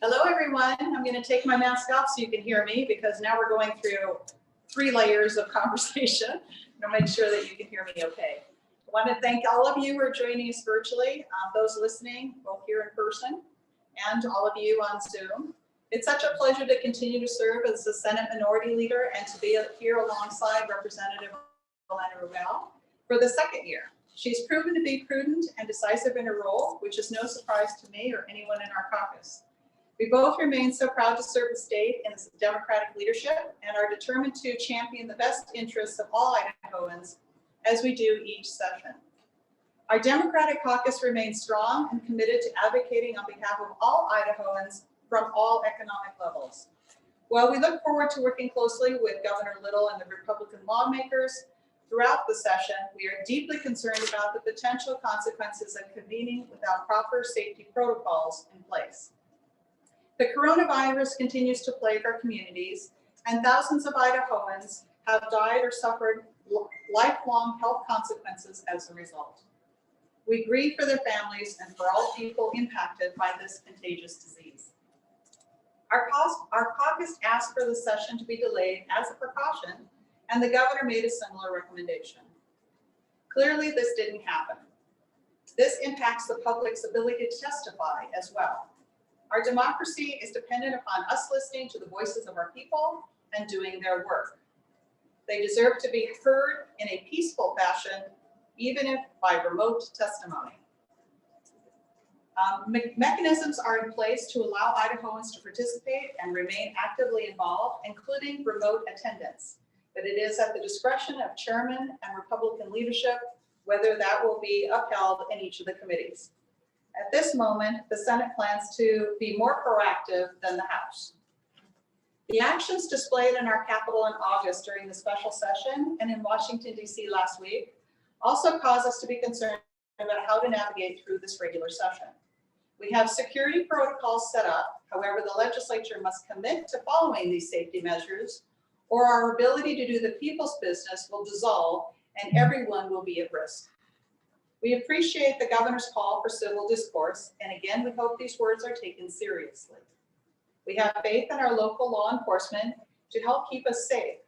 Hello, everyone. I'm going to take my mask off so you can hear me because now we're going through 3 layers of conversation. I'll make sure that you can hear me okay. I want to thank all of you who are joining us virtually, those listening both here in person and all of you on Zoom. It's such a pleasure to continue to serve as the Senate Minority Leader and to be here alongside Representative Ilana Rubel for the 2nd year. She's proven to be prudent and decisive in her role, which is no surprise to me or anyone in our caucus. We both remain so proud to serve the state in its Democratic leadership and are determined to champion the best interests of all Idahoans as we do each session. Our Democratic caucus remains strong and committed to advocating on behalf of all Idahoans from all economic levels. While we look forward to working closely with Governor Little and the Republican lawmakers throughout the session, we are deeply concerned about the potential consequences of convening without proper safety protocols in place. The coronavirus continues to plague our communities, and thousands of Idahoans have died or suffered lifelong health consequences as a result. We grieve for their families and for all people impacted by this contagious disease. Our caucus asked for the session to be delayed as a precaution, and the governor made a similar recommendation. Clearly, this didn't happen. This impacts the public's ability to testify as well. Our democracy is dependent upon us listening to the voices of our people and doing their work. They deserve to be heard in a peaceful fashion, even if by remote testimony. Mechanisms are in place to allow Idahoans to participate and remain actively involved, including remote attendance. But it is at the discretion of chairman and Republican leadership whether that will be upheld in each of the committees. At this moment, the Senate plans to be more proactive than the House. The actions displayed in our Capitol in August during the special session and in Washington, D.C. last week also cause us to be concerned about how to navigate through this regular session. We have security protocols set up. However, the legislature must commit to following these safety measures, or our ability to do the people's business will dissolve and everyone will be at risk. We appreciate the governor's call for civil discourse, and again, we hope these words are taken seriously. We have faith in our local law enforcement to help keep us safe,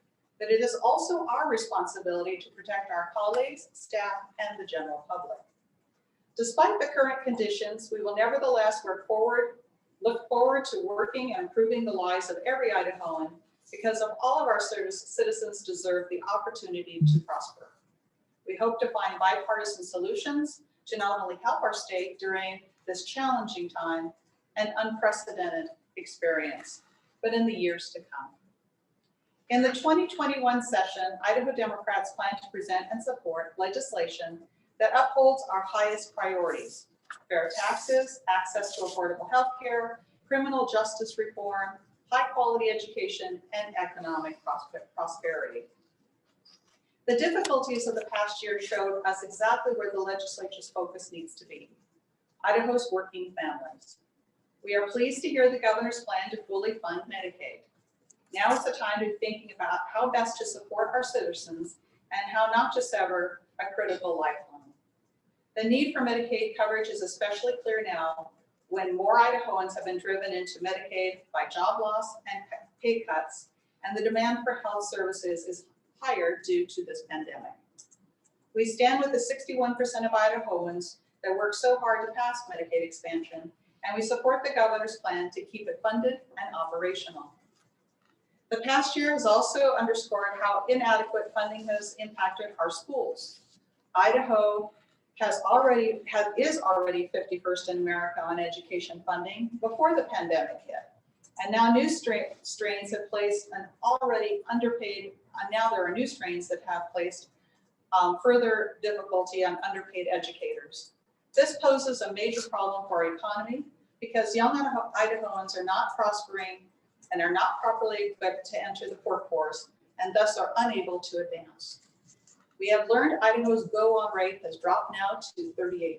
but it is also our responsibility to protect our colleagues, staff, and the general public. Despite the current conditions, we will nevertheless look forward to working and improving the lives of every Idahoan because of all of our citizens deserve the opportunity to prosper. We hope to find bipartisan solutions to not only help our state during this challenging time and unprecedented experience, but in the years to come. In the 2021 session, Idaho Democrats plan to present and support legislation that upholds our highest priorities: fair taxes, access to affordable health care, criminal justice reform, high-quality education, and economic prosperity. The difficulties of the past year showed us exactly where the legislature's focus needs to be: Idaho's working families. We are pleased to hear the governor's plan to fully fund Medicaid. Now is the time to be thinking about how best to support our citizens and how not to sever a critical lifeline. The need for Medicaid coverage is especially clear now when more Idahoans have been driven into Medicaid by job loss and pay cuts, and the demand for health services is higher due to this pandemic. We stand with the 61% of Idahoans that work so hard to pass Medicaid expansion, and we support the governor's plan to keep it funded and operational. The past year has also underscored how inadequate funding has impacted our schools. Idaho is already 51st in America on education funding before the pandemic hit. And now new strains have placed an already underpaid, now there are new strains that have placed further difficulty on underpaid educators. This poses a major problem for our economy because young Idahoans are not prospering and are not properly equipped to enter the workforce and thus are unable to advance. We have learned Idaho's go-on rate has dropped now to 38%,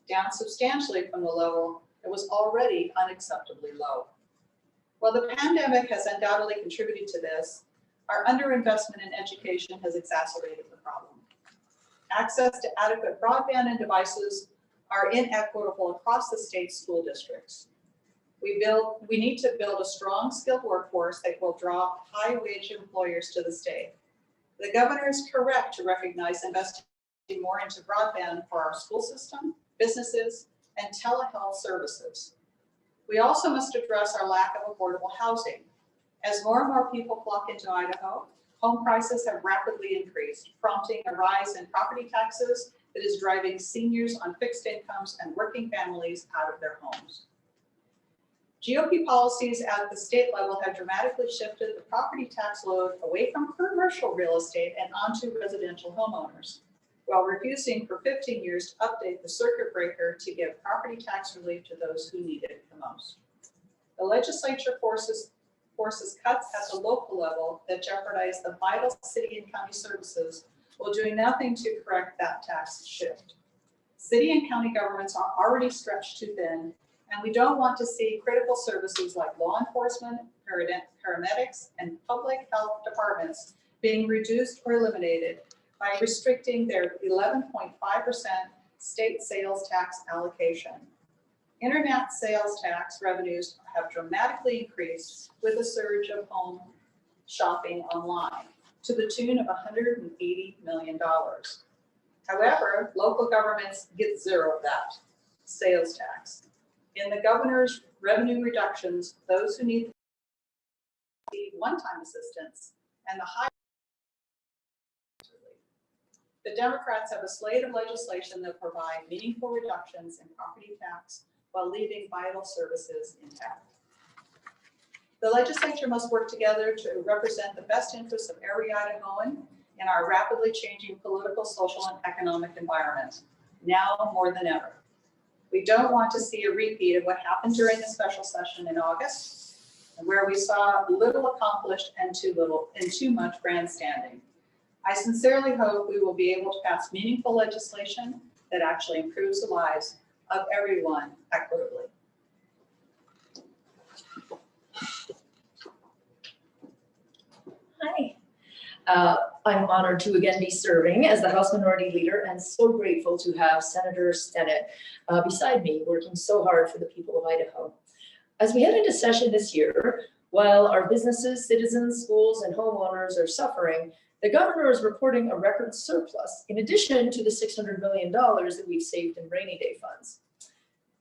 down substantially from the level that was already unacceptably low. While the pandemic has undoubtedly contributed to this, our underinvestment in education has exacerbated the problem. Access to adequate broadband and devices are inequitable across the state's school districts. We need to build a strong, skilled workforce that will draw high-wage employers to the state. The governor is correct to recognize investing more into broadband for our school system, businesses, and telehealth services. We also must address our lack of affordable housing. As more and more people flock into Idaho, home prices have rapidly increased, prompting a rise in property taxes that is driving seniors on fixed incomes and working families out of their homes. GOP policies at the state level have dramatically shifted the property tax load away from commercial real estate and onto residential homeowners, while refusing for 15 years to update the circuit breaker to give property tax relief to those who need it the most. The legislature forces cuts at the local level that jeopardize the vital city and county services while doing nothing to correct that tax shift. City and county governments are already stretched too thin, and we don't want to see critical services like law enforcement, paramedics, and public health departments being reduced or eliminated by restricting their 11.5% state sales tax allocation. Internet sales tax revenues have dramatically increased with a surge of home shopping online to the tune of $180 million. However, local governments get zero of that sales tax. In the governor's revenue reductions, those who need the one-time assistance and the high. The Democrats have a slate of legislation that provide meaningful reductions in property tax while leaving vital services intact. The legislature must work together to represent the best interests of every Idahoan in our rapidly changing political, social, and economic environment, now more than ever. We don't want to see a repeat of what happened during the special session in August, where we saw little accomplished and too much grandstanding. I sincerely hope we will be able to pass meaningful legislation that actually improves the lives of everyone equitably. Hi. I'm honored to again be serving as the House Minority Leader and so grateful to have Senator Stennett beside me working so hard for the people of Idaho. As we head into session this year, while our businesses, citizens, schools, and homeowners are suffering, the governor is reporting a record surplus in addition to the $600 million that we've saved in rainy day funds.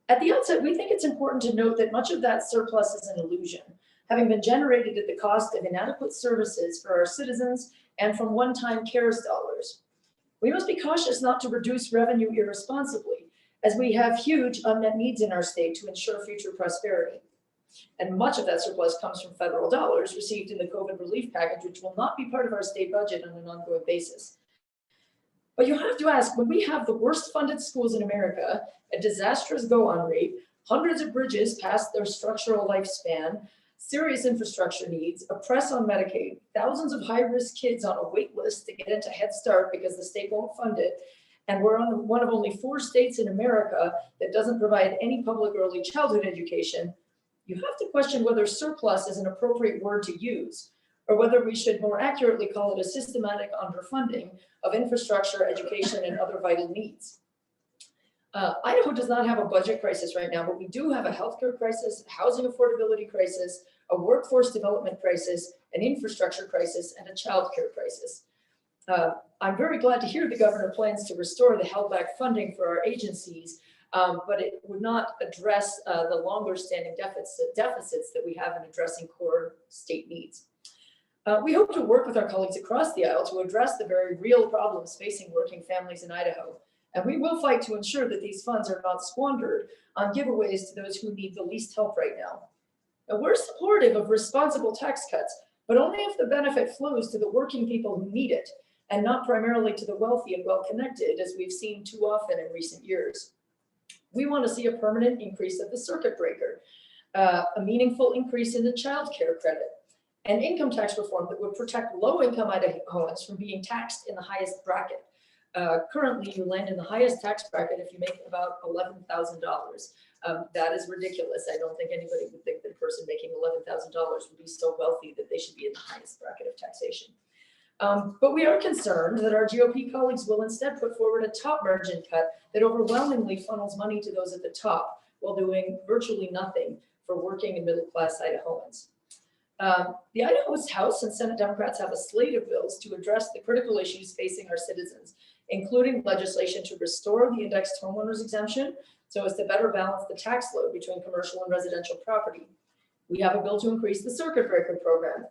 At the outset, we think it's important to note that much of that surplus is an illusion, having been generated at the cost of inadequate services for our citizens and from one-time CARES dollars. We must be cautious not to reduce revenue irresponsibly, as we have huge unmet needs in our state to ensure future prosperity. And much of that surplus comes from federal dollars received in the COVID relief package, which will not be part of our state budget on an ongoing basis. But you have to ask, when we have the worst funded schools in America, a disastrous go-on rate, hundreds of bridges past their structural lifespan, serious infrastructure needs, a press on Medicaid, thousands of high-risk kids on a wait list to get into Head Start because the state won't fund it, and we're on one of only 4 states in America that doesn't provide any public early childhood education, you have to question whether surplus is an appropriate word to use, or whether we should more accurately call it a systematic underfunding of infrastructure, education, and other vital needs. Idaho does not have a budget crisis right now, but we do have a healthcare crisis, housing affordability crisis, a workforce development crisis, an infrastructure crisis, and a childcare crisis. I'm very glad to hear the governor plans to restore the held back funding for our agencies, but it would not address the longer standing deficits that we have in addressing core state needs. We hope to work with our colleagues across the aisle to address the very real problems facing working families in Idaho. And we will fight to ensure that these funds are not squandered on giveaways to those who need the least help right now. Now, we're supportive of responsible tax cuts, but only if the benefit flows to the working people who need it, and not primarily to the wealthy and well-connected, as we've seen too often in recent years. We want to see a permanent increase of the circuit breaker, a meaningful increase in the child care credit, and income tax reform that would protect low-income Idahoans from being taxed in the highest bracket. Currently, you land in the highest tax bracket if you make about $11,000. That is ridiculous. I don't think anybody would think that a person making $11,000 would be so wealthy that they should be in the highest bracket of taxation. But we are concerned that our GOP colleagues will instead put forward a top margin cut that overwhelmingly funnels money to those at the top while doing virtually nothing for working and middle-class Idahoans. The Idaho House and Senate Democrats have a slate of bills to address the critical issues facing our citizens, including legislation to restore the indexed homeowners exemption so as to better balance the tax load between commercial and residential property. We have a bill to increase the circuit breaker program,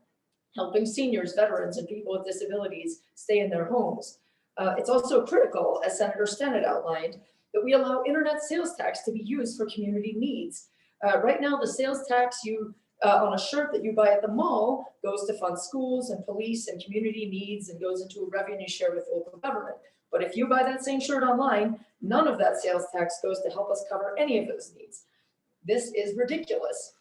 helping seniors, veterans, and people with disabilities stay in their homes. It's also critical, as Senator Stennett outlined, that we allow internet sales tax to be used for community needs. Right now, the sales tax on a shirt that you buy at the mall goes to fund schools and police and community needs and goes into a revenue share with local government. But if you buy that same shirt online, none of that sales tax goes to help us cover any of those needs. This is ridiculous.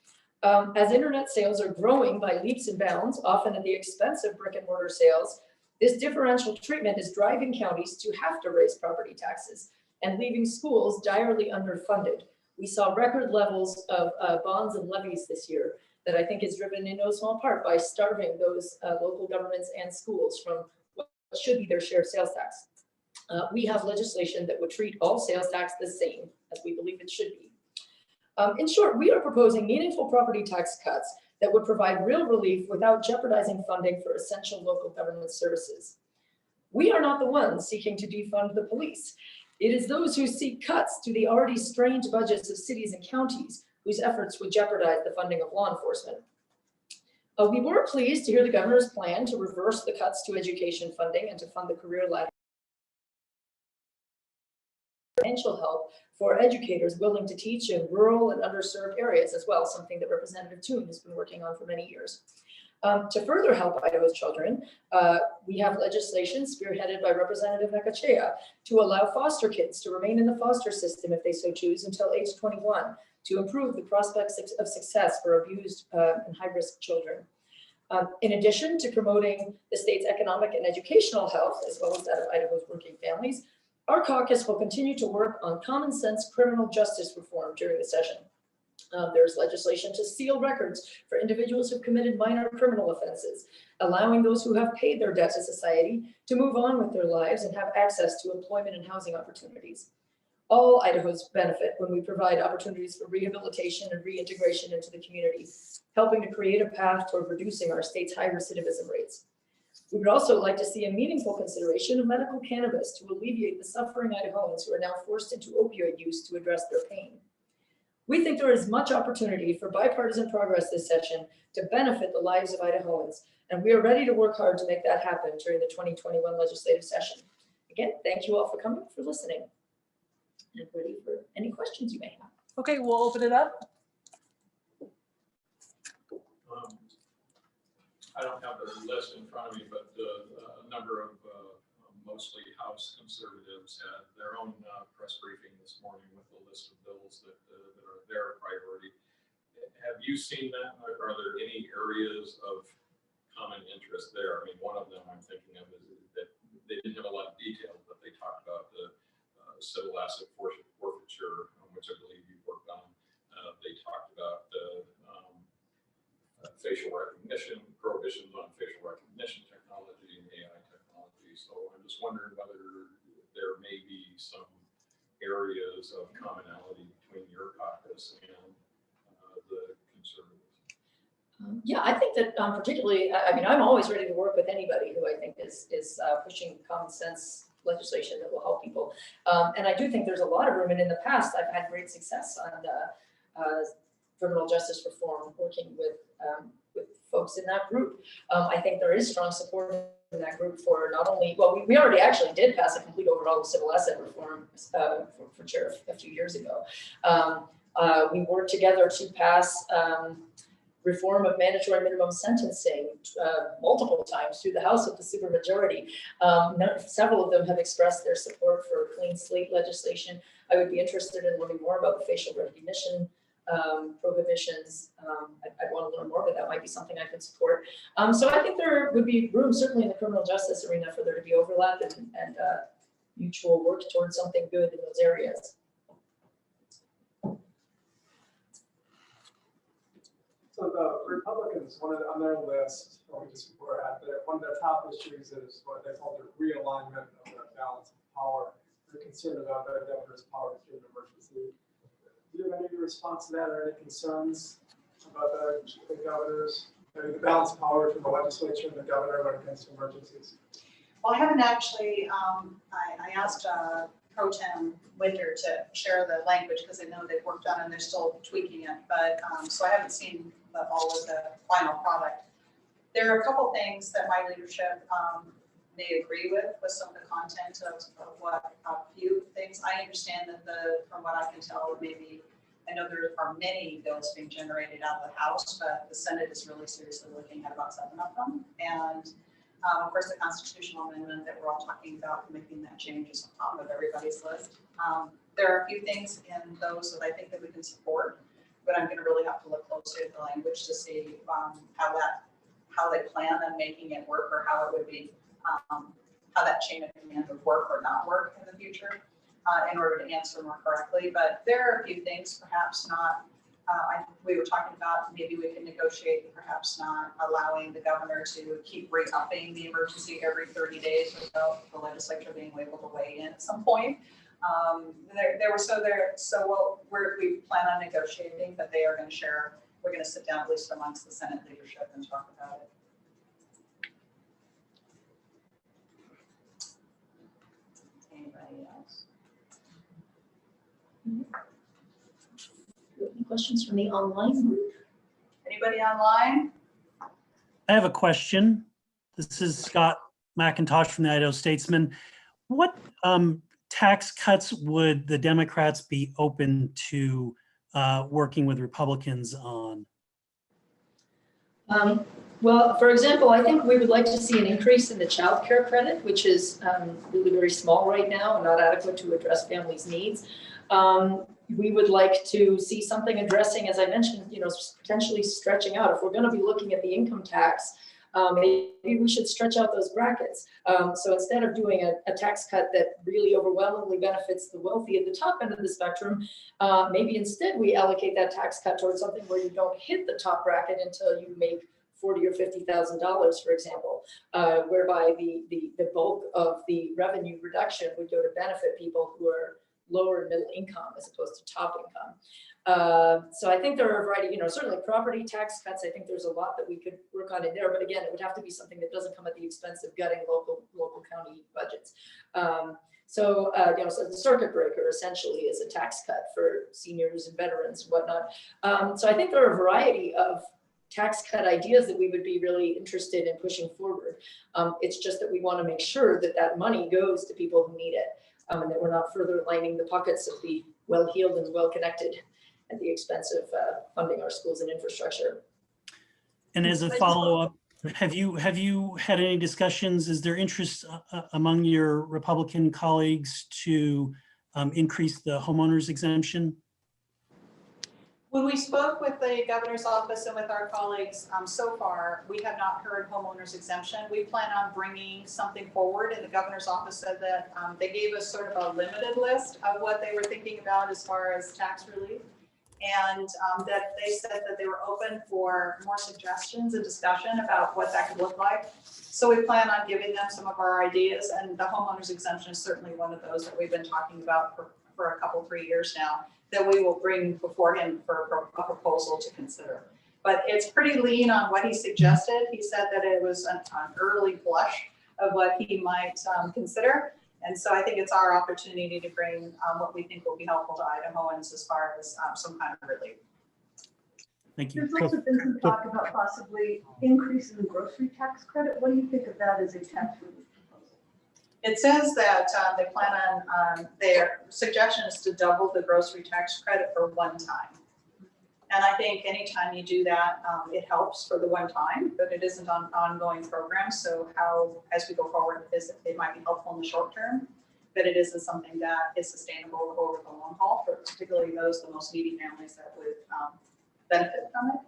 As internet sales are growing by leaps and bounds, often at the expense of brick and mortar sales, this differential treatment is driving counties to have to raise property taxes and leaving schools direly underfunded. We saw record levels of bonds and levies this year that I think is driven in no small part by starving those local governments and schools from what should be their share of sales tax. We have legislation that would treat all sales tax the same, as we believe it should be. In short, we are proposing meaningful property tax cuts that would provide real relief without jeopardizing funding for essential local government services. We are not the ones seeking to defund the police. It is those who seek cuts to the already strained budgets of cities and counties whose efforts would jeopardize the funding of law enforcement. We were pleased to hear the governor's plan to reverse the cuts to education funding and to fund the career ladder. Financial help for educators willing to teach in rural and underserved areas as well, something that Representative Toon has been working on for many years. To further help Idaho's children, we have legislation spearheaded by Representative Nekachea to allow foster kids to remain in the foster system if they so choose until age 21 to improve the prospects of success for abused and high-risk children. In addition to promoting the state's economic and educational health, as well as that of Idaho's working families, our caucus will continue to work on common sense criminal justice reform during the session. There's legislation to seal records for individuals who've committed minor criminal offenses, allowing those who have paid their debt to society to move on with their lives and have access to employment and housing opportunities. All Idahos benefit when we provide opportunities for rehabilitation and reintegration into the community, helping to create a path toward reducing our state's high recidivism rates. We would also like to see a meaningful consideration of medical cannabis to alleviate the suffering Idahoans who are now forced into opioid use to address their pain. We think there is much opportunity for bipartisan progress this session to benefit the lives of Idahoans, and we are ready to work hard to make that happen during the 2021 legislative session. Again, thank you all for coming, for listening, and ready for any questions you may have. Okay, we'll open it up. I don't have the list in front of me, but a number of mostly House conservatives had their own press briefing this morning with a list of bills that are their priority. Have you seen that? Are there any areas of common interest there? I mean, one of them I'm thinking of is that they didn't have a lot of detail, but they talked about the civil asset forfeiture, which I believe you worked on. They talked about facial recognition, prohibitions on facial recognition technology and AI technology. So I'm just wondering whether there may be some areas of commonality between your caucus and the conservatives. Yeah, I think that particularly, I mean, I'm always ready to work with anybody who I think is pushing common sense legislation that will help people. And I do think there's a lot of room, and in the past, I've had great success on criminal justice reform, working with folks in that group. I think there is strong support in that group for not only, well, we already actually did pass a complete overhaul of civil asset reform for sheriff a few years ago. We worked together to pass reform of mandatory minimum sentencing multiple times through the House with the supermajority. Several of them have expressed their support for clean slate legislation. I would be interested in learning more about the facial recognition prohibitions. I'd want to learn more, but that might be something I could support. So I think there would be room, certainly in the criminal justice arena, for there to be overlap and mutual work towards something good in those areas. So the Republicans, on their list, or just before one of their top issues is what they call the realignment of the balance of power. They're concerned about their governor's power through an emergency. Do you have any response to that or any concerns about the governors, maybe the balance of power between the legislature and the governor when it comes to emergencies? Well, I haven't actually, I asked Pro Tem Winter to share the language because I know they've worked on it and they're still tweaking it, but, so I haven't seen all of the final product. There are a couple things that my leadership may agree with some of the content of what, a few things. I understand that from what I can tell, maybe, I know there are many bills being generated out of the House, but the Senate is really seriously looking at about 7 of them. And of course, the constitutional amendment that we're all talking about, making that change is on top of everybody's list. There are a few things in those that I think that we can support, but I'm gonna really have to look closely at the language to see how they plan on making it work, or how it would be, how that chain of command would work or not work in the future in order to answer more correctly. But there are a few things, perhaps not, we were talking about maybe we can negotiate, perhaps not allowing the governor to keep re-upping the emergency every 30 days without the legislature being able to weigh in at some point. We plan on negotiating, but they are going to share, we're going to sit down at least amongst the Senate leadership and talk about it. Anybody else? Any questions from the online group? Anybody online? I have a question. This is Scott McIntosh from the Idaho Statesman. What tax cuts would the Democrats be open to working with Republicans on? Well, for example, I think we would like to see an increase in the child care credit, which is really very small right now and not adequate to address families' needs. We would like to see something addressing, as I mentioned, potentially stretching out. If we're going to be looking at the income tax, maybe we should stretch out those brackets. So instead of doing a tax cut that really overwhelmingly benefits the wealthy at the top end of the spectrum, maybe instead we allocate that tax cut towards something where you don't hit the top bracket until you make $40,000 or $50,000, for example, whereby the bulk of the revenue reduction would go to benefit people who are lower and middle income as opposed to top income. So I think there are a variety, certainly property tax cuts. I think there's a lot that we could work on in there, but again, it would have to be something that doesn't come at the expense of gutting local county budgets. So the circuit breaker essentially is a tax cut for seniors and veterans and whatnot. So I think there are a variety of tax cut ideas that we would be really interested in pushing forward. It's just that we want to make sure that that money goes to people who need it, and that we're not further lining the pockets of the well-heeled and well-connected at the expense of funding our schools and infrastructure. And as a follow-up, have you had any discussions? Is there interest among your Republican colleagues to increase the homeowners exemption? When we spoke with the governor's office and with our colleagues, so far, we have not heard homeowners exemption. We plan on bringing something forward, and the governor's office said that they gave us sort of a limited list of what they were thinking about as far as tax relief. And that they said that they were open for more suggestions and discussion about what that could look like. So we plan on giving them some of our ideas, and the homeowners exemption is certainly one of those that we've been talking about for a 3 years now, that we will bring before him for a proposal to consider. But it's pretty lean on what he suggested. He said that it was an early blush of what he might consider. And so I think it's our opportunity to bring what we think will be helpful to Idahoans as far as some kind of relief. Thank you. There's also been some talk about possibly increasing the grocery tax credit. What do you think of that as a tax relief proposal? It says that they plan on, their suggestion is to double the grocery tax credit for one time. And I think anytime you do that, it helps for the one time, but it isn't an ongoing program. So how, as we go forward, it might be helpful in the short term, but it isn't something that is sustainable over the long haul, for particularly those, the most needy families that would benefit from it.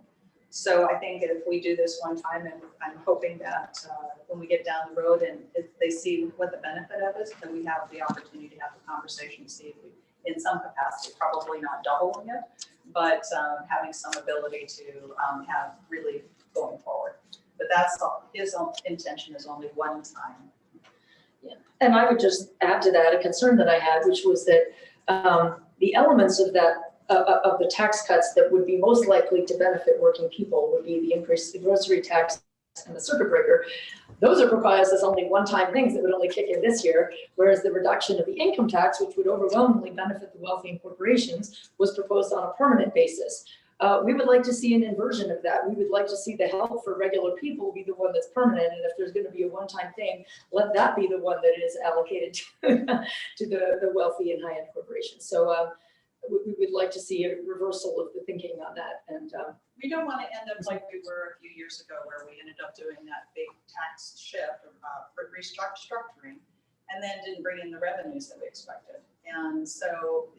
So I think if we do this one time, and I'm hoping that when we get down the road and if they see what the benefit of it, then we have the opportunity to have the conversation, see if we, in some capacity, probably not doubling it, but having some ability to have relief going forward. But that's all, his own intention is only one time. Yeah, and I would just add to that a concern that I had, which was that the elements of that of the tax cuts that would be most likely to benefit working people would be the increase in the grocery tax and the circuit breaker. Those are proposed as only one-time things that would only kick in this year, whereas the reduction of the income tax, which would overwhelmingly benefit the wealthy and corporations, was proposed on a permanent basis. We would like to see an inversion of that. We would like to see the help for regular people be the one that's permanent, and if there's going to be a one-time thing, let that be the one that is allocated to the wealthy and high-end corporations. So we would like to see a reversal of the thinking on that. And We don't want to end up like we were a few years ago where we ended up doing that big tax shift of restructuring and then didn't bring in the revenues that we expected. And so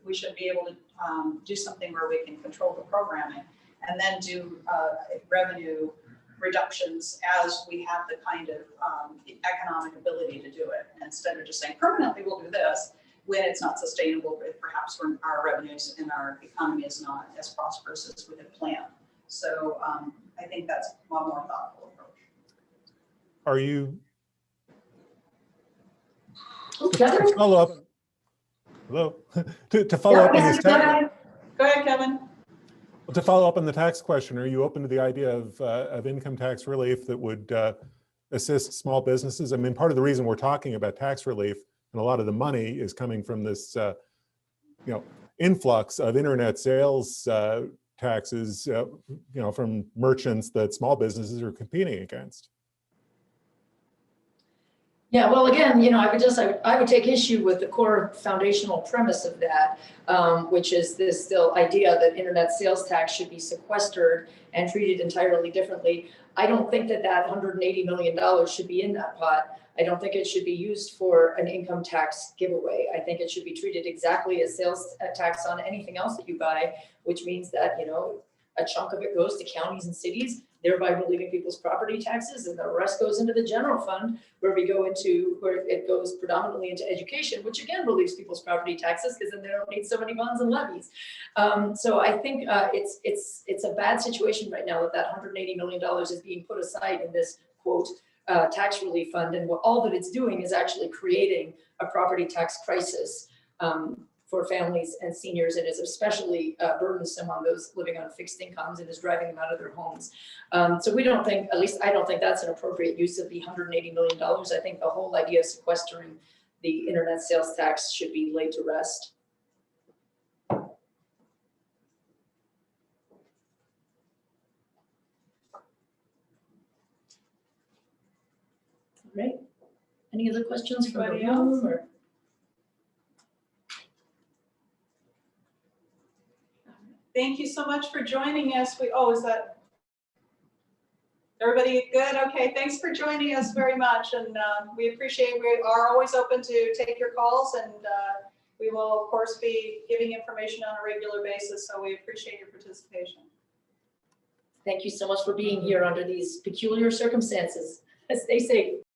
we should be able to do something where we can control the programming and then do revenue reductions as we have the kind of economic ability to do it. And instead of just saying permanently we'll do this, when it's not sustainable, but perhaps when our revenues and our economy is not as prosperous as we had planned. So I think that's a more thoughtful approach. Are you? Kevin? To follow up. Hello. to follow up on this. Go ahead, Kevin. To follow up on the tax question, are you open to the idea of income tax relief that would assist small businesses? I mean, part of the reason we're talking about tax relief and a lot of the money is coming from this, influx of internet sales taxes, from merchants that small businesses are competing against. Yeah, well, again, I would take issue with the core foundational premise of that, which is this still idea that internet sales tax should be sequestered and treated entirely differently. I don't think that $180 million should be in that pot. I don't think it should be used for an income tax giveaway. I think it should be treated exactly as sales tax on anything else that you buy, which means that, a chunk of it goes to counties and cities, thereby relieving people's property taxes, and the rest goes into the general fund where it goes predominantly into education, which again relieves people's property taxes because then they don't need so many bonds and levies. So I think it's a bad situation right now that $180 million is being put aside in this quote tax relief fund, and all that it's doing is actually creating a property tax crisis for families and seniors. It is especially burdensome on those living on fixed incomes and is driving them out of their homes. So we don't think, at least I don't think that's an appropriate use of the $180 million. I think the whole idea of sequestering the internet sales tax should be laid to rest. Right. Any other questions from the room? Or? Thank you so much for joining us. Is that everybody good? Okay, thanks for joining us very much, and we appreciate. We are always open to take your calls, and we will of course be giving information on a regular basis. So we appreciate your participation. Thank you so much for being here under these peculiar circumstances. Stay safe.